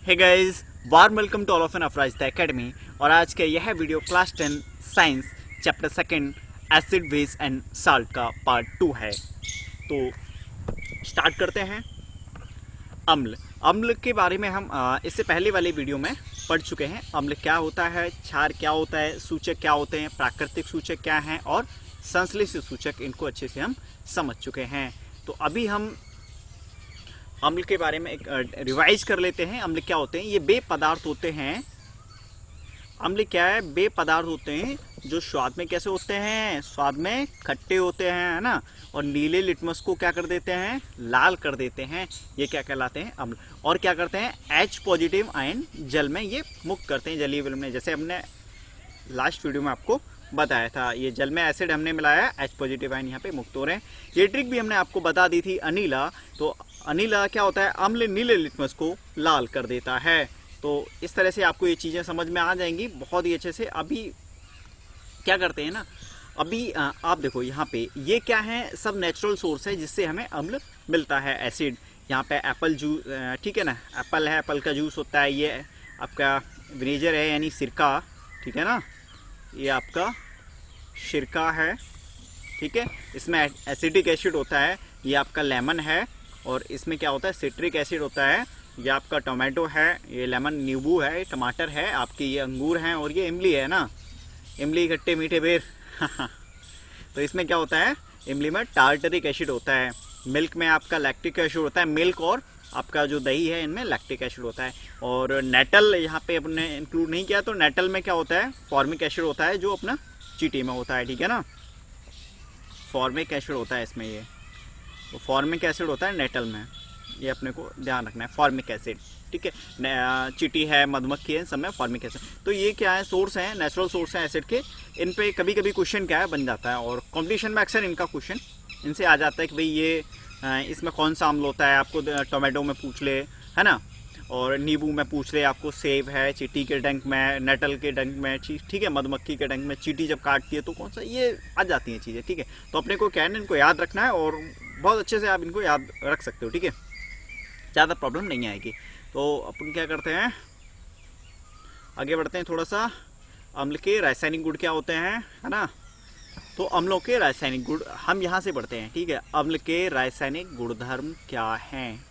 Hey guys, warm welcome to all of an Afraz the academy. और आज का यह video class 10 science chapter second acid base and salt का part 2 है। तो स्टार्ट करते हैं। अम्ल अम्ल के बारे में हम इससे पहले वाले वीडियो में पढ़ चुके हैं। अम्ल क्या होता है, क्षार क्या होता है, सूचक क्या होते हैं, प्राकृतिक सूचक क्या हैं और संश्लेषित सूचक, इनको अच्छे से हम समझ चुके हैं। तो अभी हम अम्ल के बारे में एक रिवाइज कर लेते हैं। अम्ल क्या होते हैं? ये बे पदार्थ होते हैं। अम्ल क्या है? बे पदार्थ होते हैं जो स्वाद में कैसे होते हैं? स्वाद में खट्टे होते हैं, है ना। और नीले लिटमस को क्या कर देते हैं? लाल कर देते हैं। ये क्या कहलाते हैं? अम्ल। और क्या करते हैं? H पॉजिटिव आयन जल में ये मुक्त करते हैं, जलीय विलयन में। जैसे हमने लास्ट वीडियो में आपको बताया था, ये जल में एसिड हमने मिलाया, H पॉजिटिव आयन यहाँ पे मुक्त हो रहे हैं। ये ट्रिक भी हमने आपको बता दी थी, अनीला। तो अनीला क्या होता है? अम्ल नीले लिटमस को लाल कर देता है। तो इस तरह से आपको ये चीज़ें समझ में आ जाएंगी बहुत ही अच्छे से। अभी क्या करते हैं ना, अभी आप देखो यहाँ पे ये क्या है, सब नेचुरल सोर्स है जिससे हमें अम्ल मिलता है, एसिड। यहाँ पे एप्पल जूस, ठीक है ना, एप्पल है, एप्पल का जूस होता है। ये आपका विनेगर है यानी सिरका, ठीक है ना, ये आपका सिरका है, ठीक है। इसमें एसिटिक एसिड होता है। ये आपका लेमन है और इसमें क्या होता है? सिट्रिक एसिड होता है। ये आपका टोमेटो है, ये लेमन नींबू है, टमाटर है, आपके ये अंगूर हैं और ये इमली है ना, इमली खट्टे मीठे बेर तो इसमें क्या होता है? इमली में टार्टरिक एसिड होता है। मिल्क में आपका लैक्टिक एसिड होता है। मिल्क और आपका जो दही है इनमें लैक्टिक एसिड होता है। और नेटल यहाँ पे अपने इंक्लूड नहीं किया, तो नेटल में क्या होता है? फॉर्मिक एसिड होता है जो अपना चीटी में होता है, ठीक है ना। फॉर्मिक एसिड होता है इसमें, ये तो फॉर्मिक एसिड होता है नेटल में, ये अपने को ध्यान रखना है। फॉर्मिक एसिड, ठीक है। चीटी है, मधुमक्खी है, इन सब में फॉर्मिक एसिड। तो ये क्या है? सोर्स हैं, नेचुरल सोर्स हैं एसिड के। इन पे कभी कभी क्वेश्चन क्या है बन जाता है, और कॉम्पिटिशन में अक्सर इनका क्वेश्चन इनसे आ जाता है कि भाई ये इसमें कौन सा अम्ल होता है। आपको टोमेटो में पूछ ले, है ना, और नींबू में पूछ ले, आपको सेब है, चीटी के डंक में, नेटल के डंक में, ठीक है, मधुमक्खी के डंक में चीटी जब काटती है तो कौन सा, ये आ जाती हैं चीज़ें, ठीक है। तो अपने को क्या है, इनको याद रखना है और बहुत अच्छे से आप इनको याद रख सकते हो, ठीक है, ज़्यादा प्रॉब्लम नहीं आएगी। तो अपन क्या करते हैं, आगे बढ़ते हैं थोड़ा सा। अम्ल के रासायनिक गुण क्या होते हैं, है ना। तो अम्लों के रासायनिक गुण हम यहाँ से बढ़ते हैं, ठीक है। अम्ल के रासायनिक गुणधर्म क्या हैं?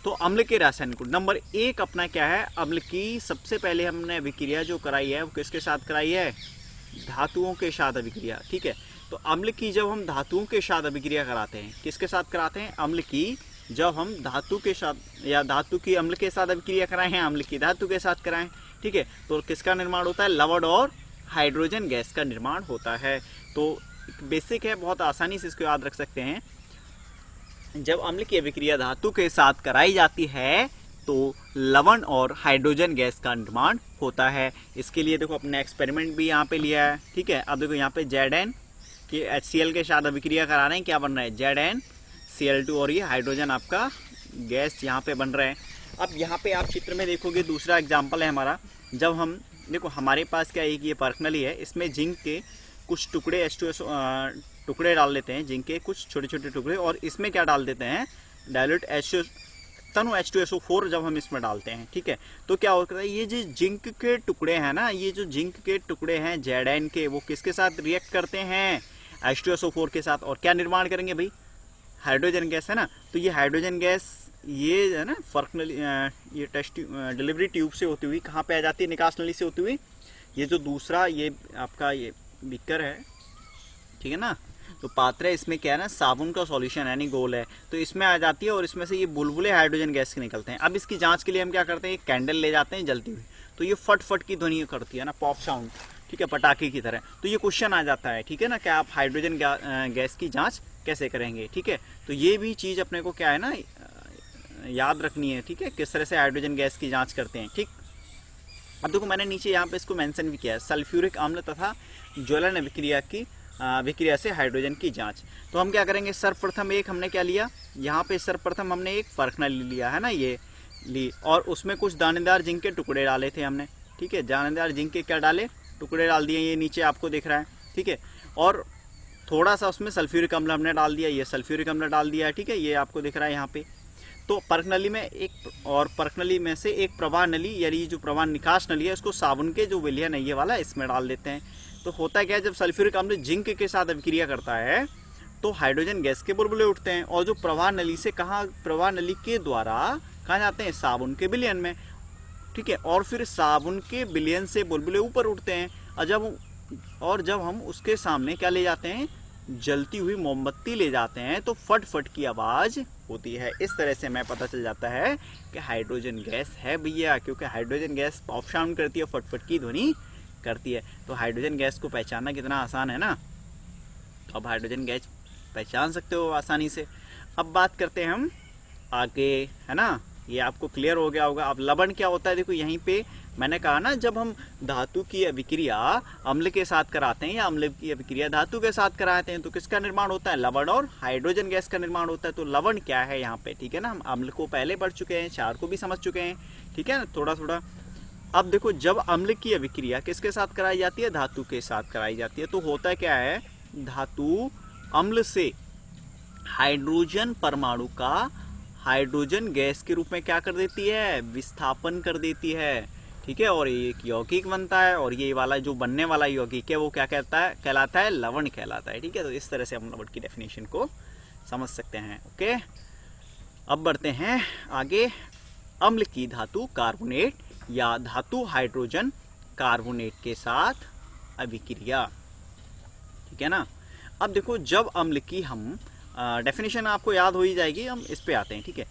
तो अम्ल के रासायनिक गुण नंबर 1 अपना क्या है? अम्ल की सबसे पहले हमने अभिक्रिया जो कराई है वो किसके साथ कराई है? धातुओं के साथ अभिक्रिया, ठीक है। तो अम्ल की जब हम धातुओं के साथ अभिक्रिया कराते हैं, किसके साथ कराते हैं? अम्ल की जब हम धातु के साथ, या धातु की अम्ल के साथ अभिक्रिया कराएं हैं, अम्ल की धातु के साथ कराएं, ठीक है, तो किसका निर्माण होता है? लवण और हाइड्रोजन गैस का निर्माण होता है। तो बेसिक है, बहुत आसानी से इसको याद रख सकते हैं। जब अम्ल की अभिक्रिया धातु के साथ कराई जाती है तो लवण और हाइड्रोजन गैस का निर्माण होता है। इसके लिए देखो अपने एक्सपेरिमेंट भी यहाँ पे लिया है, ठीक है। अब देखो यहाँ पे Zn कि HCl के साथ अभिक्रिया करा रहे हैं, क्या बन रहा है? ZnCl2, और ये हाइड्रोजन आपका गैस यहाँ पे बन रहा है। अब यहाँ पे आप चित्र में देखोगे, दूसरा एग्जाम्पल है हमारा। जब हम देखो हमारे पास क्या है, ये पर्कनली है, इसमें जिंक के कुछ टुकड़े H2SO टुकड़े डाल लेते हैं, जिंक के कुछ छोटे छोटे टुकड़े, और इसमें क्या डाल देते हैं? डायल्यूट तनु H2SO4 जब हम इसमें डालते हैं, ठीक है, तो क्या होता है? ये जो जिंक के टुकड़े हैं ना, ये जो जिंक के टुकड़े हैं Zn के, वो किसके साथ रिएक्ट करते हैं? H2SO4 के साथ। और क्या निर्माण करेंगे भाई? हाइड्रोजन गैस, है ना। तो ये हाइड्रोजन गैस, ये है ना फर्कनली, ये टेस्ट डिलीवरी ट्यूब से होती हुई कहाँ पे आ जाती है? निकास नली से होती हुई। ये जो दूसरा ये आपका ये बीकर है, ठीक है ना, तो पात्र है, इसमें क्या है ना, साबुन का सॉल्यूशन यानी गोल है, तो इसमें आ जाती है और इसमें से ये बुलबुले हाइड्रोजन गैस के निकलते हैं। अब इसकी जांच के लिए हम क्या करते हैं? एक कैंडल ले जाते हैं जलती हुई, तो ये फट फट की ध्वनि करती है ना, पॉप साउंड, ठीक है, पटाखे की तरह। तो ये क्वेश्चन आ जाता है, ठीक है ना, क्या आप हाइड्रोजन गैस की जाँच कैसे करेंगे, ठीक है। तो ये भी चीज़ अपने को क्या है ना, याद रखनी है, ठीक है, किस तरह से हाइड्रोजन गैस की जाँच करते हैं, ठीक। अब देखो मैंने नीचे यहाँ पे इसको मेंशन भी किया है, सल्फ्यूरिक अम्ल तथा ज्वलन अभिक्रिया से हाइड्रोजन की जांच। तो हम क्या करेंगे? सर्वप्रथम एक हमने क्या लिया यहाँ पे? सर्वप्रथम हमने एक पर्कनली लिया, है ना, ये ली, और उसमें कुछ दानेदार जिंक के टुकड़े डाले थे हमने, ठीक है। दानेदार जिंक के क्या डाले? टुकड़े डाल दिए, ये नीचे आपको दिख रहा है, ठीक है। और थोड़ा सा उसमें सल्फ्यूरिक अम्ल हमने डाल दिया, ये सल्फ्यूरिक अम्ल डाल दिया है, ठीक है, ये आपको दिख रहा है यहाँ पे। तो परक नली में एक और परक नली में से एक प्रवाह नली यानी जो प्रवाह निकास नली है उसको साबुन के जो विलयन है ये वाला इसमें डाल देते हैं। तो होता क्या है, जब सल्फ्यूरिक अम्ल जिंक के साथ अभिक्रिया करता है तो हाइड्रोजन गैस के बुलबुले उठते हैं और जो प्रवाह नली से प्रवाह नली के द्वारा कहाँ जाते हैं, साबुन के विलयन में, ठीक है। और फिर साबुन के विलयन से बुलबुले ऊपर उठते हैं और जब हम उसके सामने क्या ले जाते हैं, जलती हुई मोमबत्ती ले जाते हैं तो फट फट की आवाज होती है। इस तरह से हमें पता चल जाता है कि हाइड्रोजन गैस है भैया, क्योंकि हाइड्रोजन गैस पॉप साउंड करती है, फट फट की ध्वनि करती है। तो हाइड्रोजन गैस को पहचानना कितना आसान है ना। अब हाइड्रोजन गैस पहचान सकते हो आसानी से। अब बात करते हैं हम आगे, है ना, ये आपको क्लियर हो गया होगा। अब लवण क्या होता है, देखो यहीं पे मैंने कहा ना, जब हम धातु की अभिक्रिया अम्ल के साथ कराते हैं या अम्ल की अभिक्रिया धातु के साथ कराते हैं तो किसका निर्माण होता है, लवण और हाइड्रोजन गैस का निर्माण होता है। तो लवण क्या है यहाँ पे, ठीक है ना, हम अम्ल को पहले पढ़ चुके हैं, क्षार को भी समझ चुके हैं, ठीक है ना, थोड़ा थोड़ा। अब देखो जब अम्ल की अभिक्रिया किसके साथ कराई जाती है, धातु के साथ कराई जाती है, तो होता क्या है, धातु अम्ल से हाइड्रोजन परमाणु का हाइड्रोजन गैस के रूप में क्या कर देती है, विस्थापन कर देती है, ठीक है। और ये एक यौगिक बनता है और ये वाला जो बनने वाला यौगिक है वो क्या कहलाता है, लवण कहलाता है, ठीक है। तो इस तरह से हम लवण की डेफिनेशन को समझ सकते हैं, ओके। अब बढ़ते हैं आगे। अम्ल की धातु कार्बोनेट या धातु हाइड्रोजन कार्बोनेट के साथ अभिक्रिया, ठीक है ना। अब देखो जब अम्ल की हम डेफिनेशन आपको याद हो ही जाएगी, हम इस पे आते हैं, ठीक है।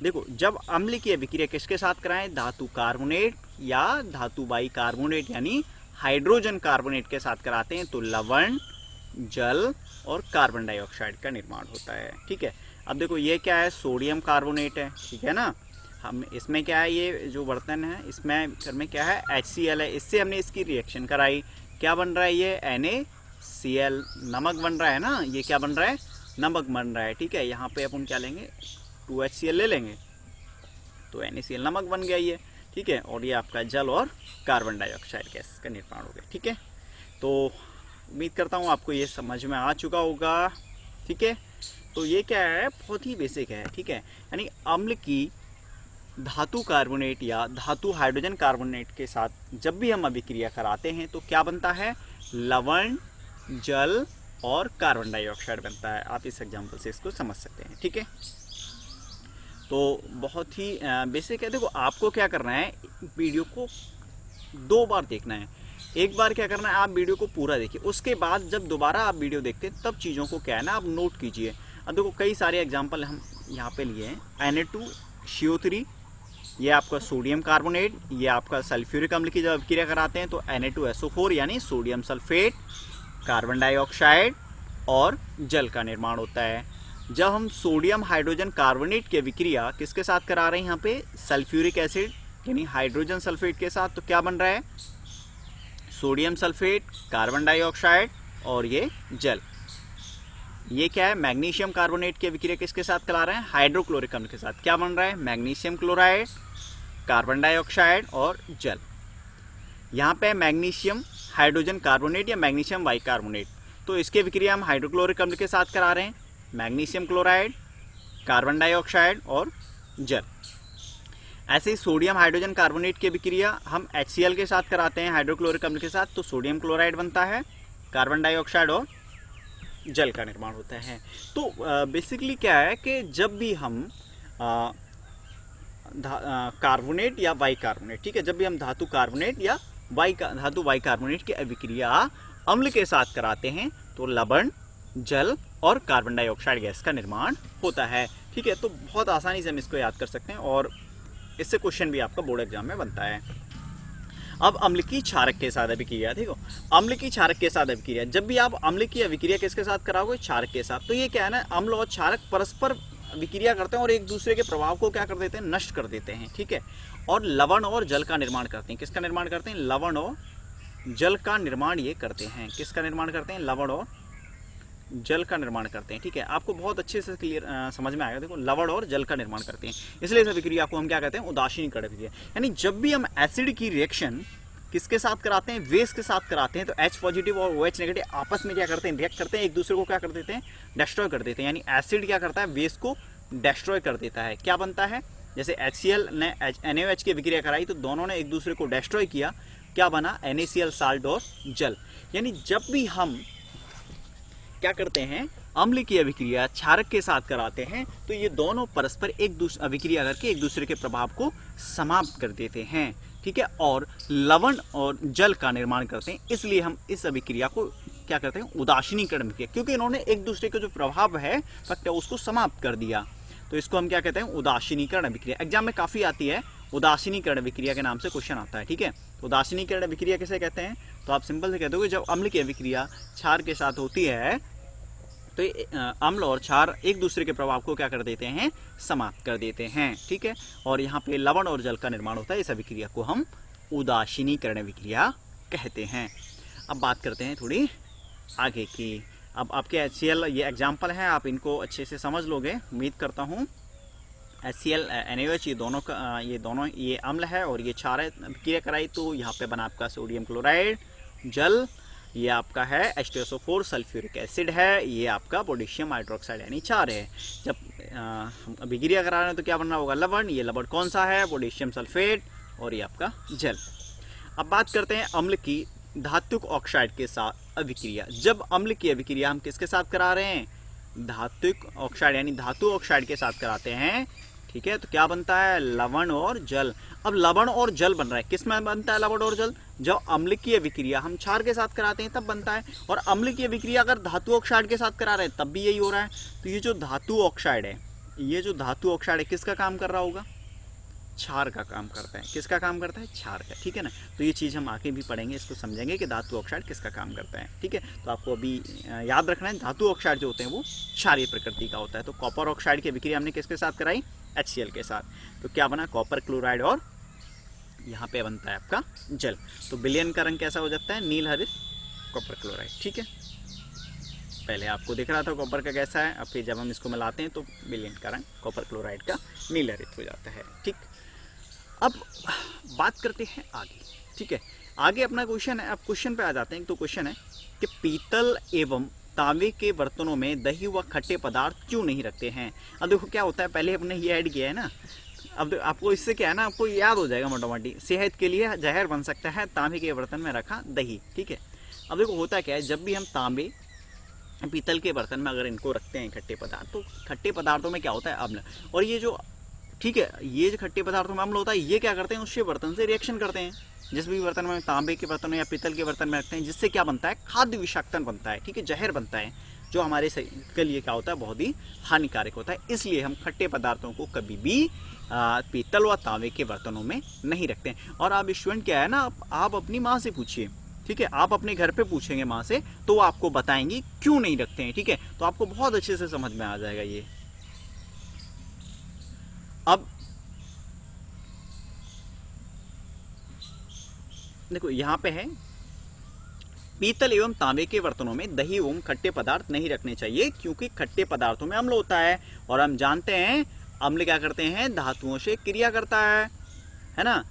देखो जब अम्ल की अभिक्रिया किसके साथ कराएं, धातु कार्बोनेट या धातु बाई कार्बोनेट यानी हाइड्रोजन कार्बोनेट के साथ कराते हैं तो लवण, जल और कार्बन डाइऑक्साइड का निर्माण होता है, ठीक है। अब देखो ये क्या है, सोडियम कार्बोनेट है, ठीक है ना। हम इसमें क्या है, ये जो बर्तन है इसमें क्या है, HCl है, इससे हमने इसकी रिएक्शन कराई, क्या बन रहा है, ये NaCl, नमक बन रहा है ना, ये क्या बन रहा है, नमक बन रहा है, ठीक है। यहाँ पे अपन क्या लेंगे, 2HCl ले लेंगे तो NaCl नमक बन गया ये, ठीक है। और ये आपका जल और कार्बन डाइऑक्साइड गैस का निर्माण हो गया, ठीक है। तो उम्मीद करता हूँ आपको ये समझ में आ चुका होगा, ठीक है। तो ये क्या है, बहुत ही बेसिक है, ठीक है। यानी अम्ल की धातु कार्बोनेट या धातु हाइड्रोजन कार्बोनेट के साथ जब भी हम अभिक्रिया कराते हैं तो क्या बनता है, लवण, जल और कार्बन डाइऑक्साइड बनता है। आप इस एग्जाम्पल से इसको समझ सकते हैं, ठीक है। तो बहुत ही बेसिक है। देखो आपको क्या करना है, वीडियो को 2 बार देखना है। एक बार क्या करना है, आप वीडियो को पूरा देखिए, उसके बाद जब दोबारा आप वीडियो देखते हैं तब चीज़ों को क्या है ना, आप नोट कीजिए। अब देखो कई सारे एग्जाम्पल हम यहाँ पे लिए हैं, Na2CO3, ये आपका सोडियम कार्बोनेट, ये आपका सल्फ्यूरिक अम्ल की जब अभिक्रिया कराते हैं तो Na2SO4 यानी सोडियम सल्फेट, कार्बन डाइऑक्साइड और जल का निर्माण होता है। जब हम सोडियम हाइड्रोजन कार्बोनेट की अभिक्रिया किसके साथ करा रहे हैं, यहाँ पे सल्फ्यूरिक एसिड यानी हाइड्रोजन सल्फेट के साथ, तो क्या बन रहा है, सोडियम सल्फेट, कार्बन डाइऑक्साइड और ये जल। ये क्या है, मैग्नीशियम कार्बोनेट की अभिक्रिया किसके साथ करा रहे हैं, हाइड्रोक्लोरिक अम्ल के साथ, क्या बन रहा है, मैग्नीशियम क्लोराइड, कार्बन डाइऑक्साइड और जल। यहाँ पे मैग्नीशियम हाइड्रोजन कार्बोनेट या मैग्नीशियम बाइकार्बोनेट, तो इसकी अभिक्रिया हम हाइड्रोक्लोरिक अम्ल के साथ करा रहे हैं, मैग्नीशियम क्लोराइड, कार्बन डाइऑक्साइड और जल। ऐसे ही सोडियम हाइड्रोजन कार्बोनेट की अभिक्रिया हम HCl के साथ कराते हैं हाइड्रोक्लोरिक अम्ल के साथ, तो सोडियम क्लोराइड बनता है, कार्बन डाइऑक्साइड और जल का निर्माण होता है। तो बेसिकली क्या है कि जब भी हम कार्बोनेट या बाइकार्बोनेट, ठीक है, जब भी हम धातु कार्बोनेट या धातु बाइकार्बोनेट की अभिक्रिया अम्ल के साथ कराते हैं तो लवण, जल और कार्बन डाइऑक्साइड गैस का निर्माण होता है, ठीक है। तो बहुत आसानी से हम इसको याद कर सकते हैं और इससे क्वेश्चन भी आपका बोर्ड एग्जाम में बनता है। अब अम्ल की क्षारक के साथ अभिक्रिया, देखो अम्ल की क्षारक के साथ अभिक्रिया, जब भी आप अम्ल की अभिक्रिया किसके साथ कराओगे, क्षारक के साथ, तो ये क्या है ना, अम्ल और क्षारक परस्पर अभिक्रिया करते हैं और एक दूसरे के प्रभाव को क्या कर देते हैं, नष्ट कर देते हैं, ठीक है। और लवण और जल का निर्माण करते हैं, किसका निर्माण करते हैं, लवण और जल का निर्माण ये करते हैं, किसका निर्माण करते हैं, लवण और जल का निर्माण करते हैं, ठीक है। आपको बहुत अच्छे से क्लियर समझ में आएगा। देखो लवण और जल का निर्माण करते हैं, इसलिए इस अभिक्रिया को हम क्या कहते हैं, उदासीनीकरण अभिक्रिया। यानी जब भी हम एसिड की रिएक्शन किसके साथ कराते हैं, बेस के साथ कराते हैं, तो H पॉजिटिव और OH नेगेटिव आपस में क्या करते हैं, रिएक्ट करते हैं, एक दूसरे को क्या कर देते हैं, डिस्ट्रॉय कर देते हैं। यानी एसिड क्या करता है, बेस को डिस्ट्रॉय कर देता है। क्या बनता है, जैसे HCl ने NaOH की अभिक्रिया कराई तो दोनों ने एक दूसरे को डिस्ट्रॉय किया, क्या बना, NaCl साल्ट और जल। यानी जब भी हम क्या करते हैं, अम्ल की अभिक्रिया क्षारक के साथ कराते हैं तो ये दोनों परस्पर एक दूसरे अभिक्रिया करके एक दूसरे के प्रभाव को समाप्त कर देते हैं, ठीक है, और लवण और जल का निर्माण करते हैं। इसलिए हम इस अभिक्रिया को क्या करते हैं, उदासीनीकरण अभिक्रिया, क्योंकि इन्होंने एक दूसरे का जो प्रभाव है फक्त उसको समाप्त कर दिया, तो इसको हम क्या कहते हैं, उदासीनीकरण अभिक्रिया। एग्जाम में काफी आती है, उदासीनीकरण अभिक्रिया के नाम से क्वेश्चन आता है, ठीक है। उदासीनीकरण अभिक्रिया किसे कहते हैं, तो आप सिंपल से कहते हो कि जब अम्ल की अभिक्रिया क्षार के साथ होती है तो अम्ल और क्षार एक दूसरे के प्रभाव को क्या कर देते हैं, समाप्त कर देते हैं, ठीक है। और यहाँ पे लवण और जल का निर्माण होता है, इस अभिक्रिया को हम उदासीनीकरण अभिक्रिया कहते हैं। अब बात करते हैं थोड़ी आगे की। अब आपके HCl ये एग्जाम्पल हैं, आप इनको अच्छे से समझ लोगे उम्मीद करता हूँ। HCl NaOH ये दोनों ये अम्ल है और ये क्षार है, अभिक्रिया कराई तो यहाँ पे बना आपका सोडियम क्लोराइड, जल, ये आपका है H2SO4 सल्फ्यूरिक एसिड है, ये आपका पोटेशियम हाइड्रोक्साइड यानी क्षार है। जब हम अभिक्रिया करा रहे हैं तो क्या बनना होगा, लवण। ये लवण कौन सा है, पोटेशियम सल्फेट, और ये आपका जल। अब बात करते हैं अम्ल की धात्विक ऑक्साइड के साथ अभिक्रिया। जब अम्ल की अभिक्रिया हम किसके साथ करा रहे हैं, धात्विक ऑक्साइड यानी धातु ऑक्साइड के साथ कराते हैं, ठीक है, तो क्या बनता है, लवण और जल। अब लवण और जल बन रहा है, किस में बनता है लवण और जल, जब अम्ल की अभिक्रिया हम क्षार के साथ कराते हैं तब बनता है, और अम्ल की अभिक्रिया अगर धातु ऑक्साइड के साथ करा रहे हैं तब भी यही हो रहा है। तो ये जो धातु ऑक्साइड है, ये जो धातु ऑक्साइड है किसका काम कर रहा होगा, क्षार का काम करता है। किसका काम करता है, क्षार का, ठीक है ना। तो ये चीज़ हम आगे भी पढ़ेंगे, इसको समझेंगे कि धातु ऑक्साइड किसका काम करता है, ठीक है। तो आपको अभी याद रखना है, धातु ऑक्साइड जो होते हैं वो क्षारीय प्रकृति का होता है। तो कॉपर ऑक्साइड की अभिक्रिया हमने किसके साथ कराई, HCl के साथ, तो क्या बना, कॉपर क्लोराइड और यहाँ पे बनता है आपका जल। तो विलयन का रंग कैसा हो जाता है, नील हरित कॉपर क्लोराइड, ठीक है। पहले आपको दिख रहा था कॉपर का कैसा है, अब फिर जब हम इसको मिलाते हैं तो विलयन का रंग कॉपर क्लोराइड का नील हरित हो जाता है, ठीक। अब बात करते हैं आगे, ठीक है। आगे अपना क्वेश्चन है, अब क्वेश्चन पे आ जाते हैं। तो क्वेश्चन है कि पीतल एवं तांबे के बर्तनों में दही व खट्टे पदार्थ क्यों नहीं रखते हैं। अब देखो क्या होता है, पहले हमने ये ऐड किया है ना, अब आपको इससे क्या है ना, आपको याद हो जाएगा मोटा मोटी, सेहत के लिए जहर बन सकता है तांबे के बर्तन में रखा दही, ठीक है। अब देखो होता क्या है, जब भी हम तांबे पीतल के बर्तन में अगर इनको रखते हैं खट्टे पदार्थ, तो खट्टे पदार्थों में क्या होता है, अम्ल, और ये जो, ठीक है, ये जो खट्टे पदार्थों में अम्ल होता है, ये क्या करते हैं, उससे बर्तन से रिएक्शन करते हैं, जिस भी बर्तन में तांबे के बर्तन या पीतल के बर्तन में रखते हैं, जिससे क्या बनता है, खाद्य विषाक्तन बनता है, ठीक है, जहर बनता है, जो हमारे शरीर के लिए क्या होता है, बहुत ही हानिकारक होता है। इसलिए हम खट्टे पदार्थों को कभी भी पीतल व तांबे के बर्तनों में नहीं रखते हैं। और आप स्टूडेंट क्या है ना, आप अपनी माँ से पूछिए, ठीक है, आप अपने घर पे पूछेंगे माँ से तो वो आपको बताएंगी क्यों नहीं रखते हैं, ठीक है। तो आपको बहुत अच्छे से समझ में आ जाएगा ये। अब देखो यहाँ पे है, पीतल एवं तांबे के बर्तनों में दही एवं खट्टे पदार्थ नहीं रखने चाहिए क्योंकि खट्टे पदार्थों में अम्ल होता है, और हम जानते हैं अम्ल क्या करते हैं, धातुओं से क्रिया करता है ना।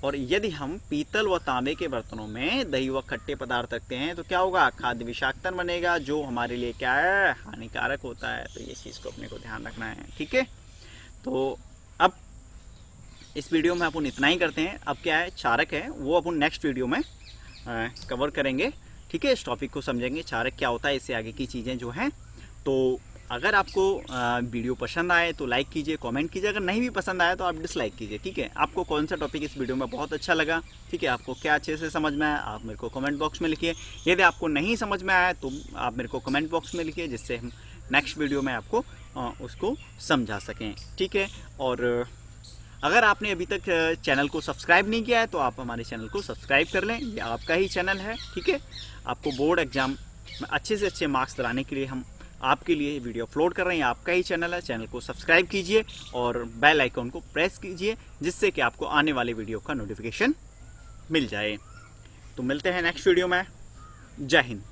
और यदि हम पीतल व तांबे के बर्तनों में दही व खट्टे पदार्थ रखते हैं तो क्या होगा, खाद्य विषाक्तन बनेगा, जो हमारे लिए क्या है, हानिकारक होता है। तो ये चीज़ को अपने को ध्यान रखना है, ठीक है। तो अब इस वीडियो में अपन इतना ही करते हैं। अब क्या है, क्षारक है वो अपन नेक्स्ट वीडियो में कवर करेंगे, ठीक है। इस टॉपिक को समझेंगे, क्षारक क्या होता है, इससे आगे की चीज़ें जो हैं। तो अगर आपको वीडियो पसंद आए तो लाइक कीजिए, कमेंट कीजिए, अगर नहीं भी पसंद आया तो आप डिसलाइक कीजिए, ठीक है। आपको कौन सा टॉपिक इस वीडियो में बहुत अच्छा लगा, ठीक है, आपको क्या अच्छे से समझ में आया, आप मेरे को कमेंट बॉक्स में लिखिए। यदि आपको नहीं समझ में आया तो आप मेरे को कमेंट बॉक्स में लिखिए, जिससे हम नेक्स्ट वीडियो में आपको उसको समझा सकें, ठीक है। और अगर आपने अभी तक चैनल को सब्सक्राइब नहीं किया है तो आप हमारे चैनल को सब्सक्राइब कर लें, ये आपका ही चैनल है, ठीक है। आपको बोर्ड एग्जाम में अच्छे से अच्छे मार्क्स दिलाने के लिए हम आपके लिए वीडियो अपलोड कर रहे हैं, आपका ही चैनल है। चैनल को सब्सक्राइब कीजिए और बेल आइकन को प्रेस कीजिए, जिससे कि आपको आने वाले वीडियो का नोटिफिकेशन मिल जाए। तो मिलते हैं नेक्स्ट वीडियो में। जय हिंद।